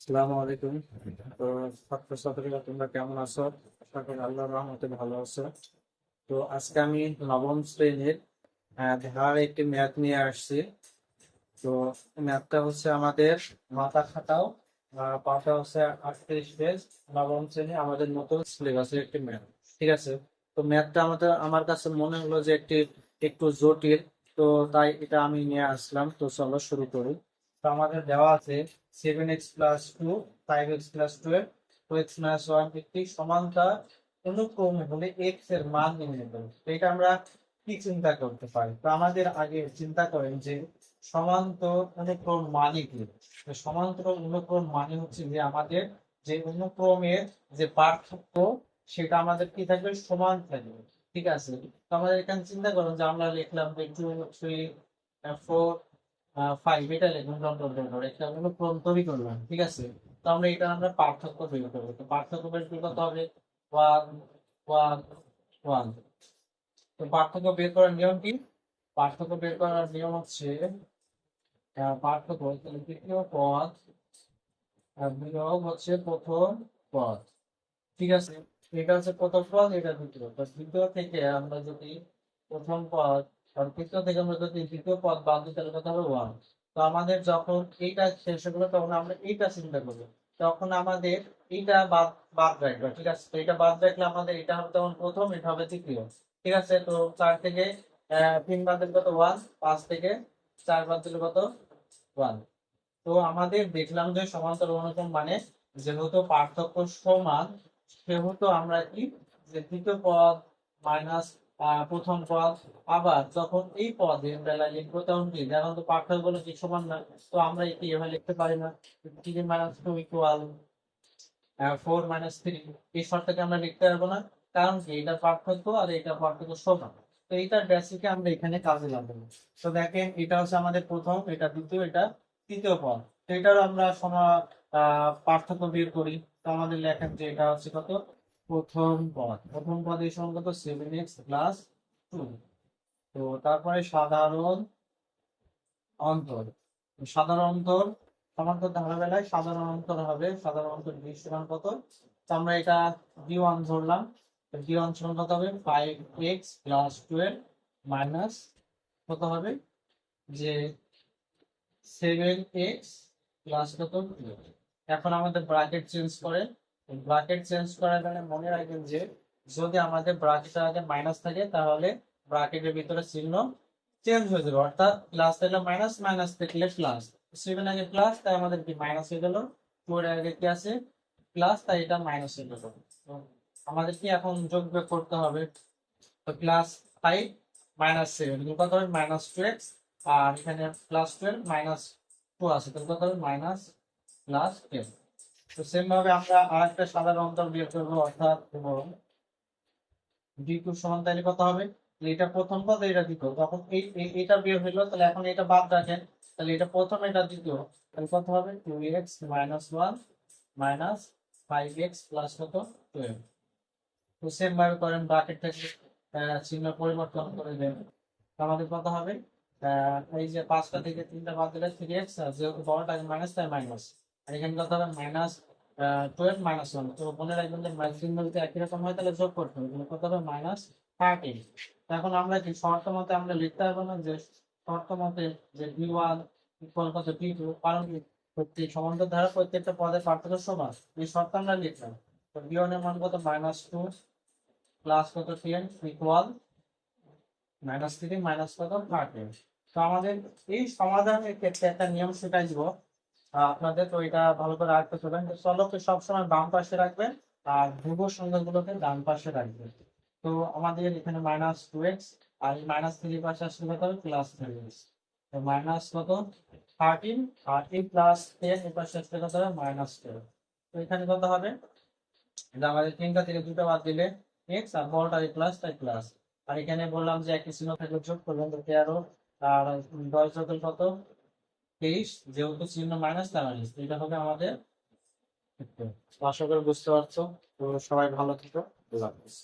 আসসালামু আলাইকুম। তো ছাত্রছাত্রীরা তোমরা কেমন আছো? আশা করি আল্লাহর রহমতে ভালো আছো। তো আজকে আমি নবম শ্রেণীর ধারার একটি ম্যাথ নিয়ে আসছি। তো ম্যাথটা হচ্ছে আমাদের মাথা খাটাও, পাতা হচ্ছে 38 পেজ, নবম শ্রেণী আমাদের নতুন সিলেবাসের একটি ম্যাথ। ঠিক আছে। তো ম্যাথটা আমার কাছে মনে হলো যে একটু জটিল। তো তাই এটা আমি নিয়ে আসলাম। তো চলো শুরু করি। তো আমাদের দেওয়া আছে 7x+2, 5x+12, 2x-1 একটি সমান্তরাল অনুক্রমে হলে x এর মান নির্ণয় করো। তো এটা আমরা কি চিন্তা করতে পারি? তো আমাদের আগে চিন্তা করেন যে সমান্তর অনুক্রম মানে কি। তো সমান্তর অনুক্রম মানে হচ্ছে যে আমাদের যে অনুক্রমের যে পার্থক্য সেটা আমাদের কি থাকবে, সমান থাকবে। ঠিক আছে। তো আমাদের এখানে চিন্তা করুন যে আমরা লিখলাম যে 2 3 4 5, এটা লিখলাম একটা অনুক্রম তৈরি করলাম। ঠিক আছে। তো আমরা পার্থক্য বের করবো। তো পার্থক্য বের করতে কত হবে? 1 1 1। তো পার্থক্য বের করার নিয়ম কি? পার্থক্য বের করার নিয়ম হচ্ছে পার্থক্য তাহলে দ্বিতীয় পদ আর বিয়োগ হচ্ছে প্রথম পদ। ঠিক আছে। এটা হচ্ছে প্রথম পদ, এটা দ্বিতীয় পদ। দ্বিতীয় থেকে আমরা যদি প্রথম পদ আর তৃতীয় থেকে আমরা যদি দ্বিতীয় পদ বাদ দিই তাহলে কত হবে? 1। তো আমাদের যখন এইটা শেষ হলো তখন আমরা এইটা চিন্তা করবো। তখন আমাদের এইটা বাদ বাদ রাখবো। ঠিক আছে। তো এটা বাদ রাখলে আমাদের এটা হবে তখন প্রথম, এটা হবে তৃতীয়। ঠিক আছে। তো 4 থেকে 3 বাদ দিলে কত? 1। 5 থেকে 4 বাদ দিলে কত? 1। তো আমাদের দেখলাম যে সমান্তর অনুক্রম মানে যেহেতু পার্থক্য সমান, সেহেতু আমরা কি, যে দ্বিতীয় পদ মাইনাস প্রথম পদ, আবার যখন এই পদের বেলায় লিখবো তখন কি, এখন তো পার্থক্য গুলো কি সমান না। তো আমরা এটি এভাবে লিখতে পারি না। 3 - 2 = 4 - 3, এই শর্তটাকে আমরা লিখতে পারবো না। কারণ কি, এটা পার্থক্য আর এটা পার্থক্য সমান। তো এইটার বেসিকে আমরা এখানে কাজে লাগাবো। তো দেখেন, এটা হচ্ছে আমাদের প্রথম, এটা দ্বিতীয়, এটা তৃতীয় পদ। তো এটারও আমরা পার্থক্য বের করি। তো আমাদের লেখেন যে এটা হচ্ছে কত? প্রথম পদ। প্রথম পদের সমান কত? 7x+2। তো তারপরে সাধারণ অন্তর। সাধারণ অন্তর সমান্তর ধারাবেলায় সাধারণ অন্তর হবে, সাধারণ অন্তর b সমান কত? তো আমরা এটা b1 ধরলাম। b1 সমান কত হবে? 5x+12 মাইনাস কত হবে, যে 7x প্লাস কত 12। এখন আমাদের ব্র্যাকেট চেঞ্জ করে, ব্র্যাকেট চেঞ্জ করার কারণে মনে রাখবেন যে যদি আমাদের ব্র্যাকেটের আগে মাইনাস থাকে তাহলে ব্র্যাকেটের ভিতরে চিহ্ন চেঞ্জ হয়ে যাবে, অর্থাৎ প্লাস থাকলে মাইনাস, মাইনাস থাকলে প্লাস। 7 আগে প্লাস, তাই আমাদের কি মাইনাস হয়ে গেল। 2 এর আগে কি আছে? প্লাস, তাই এটা মাইনাস হয়ে গেল। তো আমাদের কি এখন যোগ বিয়োগ করতে হবে। তো +5 - 7 কত হবে? -2x। আর এখানে +12 -2 আছে, তো কত হবে? +10। তো সেম ভাবে আমরা আরেকটা সাধারণ অন্তর বের করবো, অর্থাৎ d2 সমান তাহলে কত হবে? এটা প্রথম পদ, এটা দ্বিতীয়, তখন এটা বের হইলো, তাহলে এখন এটা বাদ রাখেন। তাহলে এটা প্রথম, এটা দ্বিতীয়, তাহলে কত হবে? 2x - 1 -5x প্লাস কত? 12। তো সেম ভাবে করেন, ব্র্যাকেট থেকে চিহ্ন পরিবর্তন করে দেন। তো আমাদের কত হবে? এই যে 5টা থেকে 3টা বাদ দিলে 3x, আর যেহেতু বড়টা মাইনাস তাই মাইনাস। আর এখানে কত হবে? -12 - 1। তো মনে রাখবেন যে চিহ্ন যদি একই রকম হয় তাহলে যোগ করতে হবে। তাহলে কত হবে? -13। এখন আমরা কি শর্ত মতে আমরা লিখতে পারবো না যে শর্ত মতে যে b1 ইকুয়াল কত b2, কারণ কি প্রত্যেক সমান্তর ধারা প্রত্যেকটা পদের পার্থক্য সমান, এই শর্ত আমরা লিখলাম। তো b1 এর মান কত? -2 প্লাস কত 10 ইকুয়াল -3 মাইনাস কত 13। তো আমাদের এই সমাধানের ক্ষেত্রে একটা নিয়ম শেখাই দিব আপনাদের। তো এটা ভালো করে রাখতে চলবেন, চলককে সবসময় বাম পাশে রাখবেন আর ধ্রুব সংখ্যাগুলোকে ডান পাশে রাখবেন। তো আমাদের এখানে -2x, আর -3 পাশে আসলে কত হবে? +3x। তো মাইনাস কত 13, আর এই +10 এই পাশে আসলে কত হবে? -12। তো এখানে কত হবে? এটা আমাদের 3টা থেকে 2টা বাদ দিলে x, আর বড়টা প্লাস তাই প্লাস। আর এখানে বললাম যে একই চিহ্ন থাকলে যোগ করবেন, তো 13 আর 10 যোগ করলে কত? 23। যেহেতু চিহ্ন মাইনাস তাই মাইনাস, এটা হবে আমাদের উত্তর। তো আশা করি বুঝতে পারছো। তো সবাই ভালো থেকো। আল্লাহ হাফেজ।